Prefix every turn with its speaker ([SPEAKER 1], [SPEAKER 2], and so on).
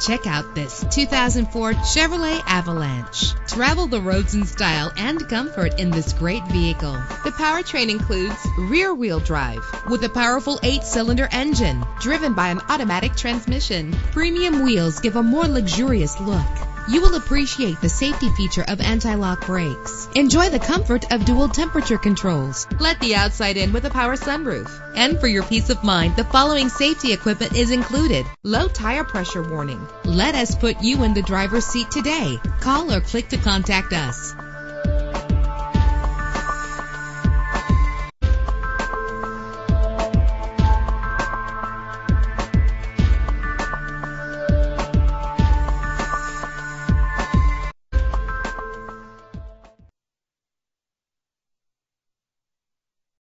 [SPEAKER 1] Check out this 2004 Chevrolet Avalanche. Travel the roads in style and comfort in this great vehicle. The powertrain includes rear-wheel drive with a powerful 8-cylinder engine driven by an automatic transmission. Premium wheels give a more luxurious look. You will appreciate the safety feature of anti-lock brakes. Enjoy the comfort of dual temperature controls. Let the outside in with a power sunroof. And for your peace of mind, the following safety equipment is included: low tire pressure warning. Let us put you in the driver's seat today. Call or click to contact us.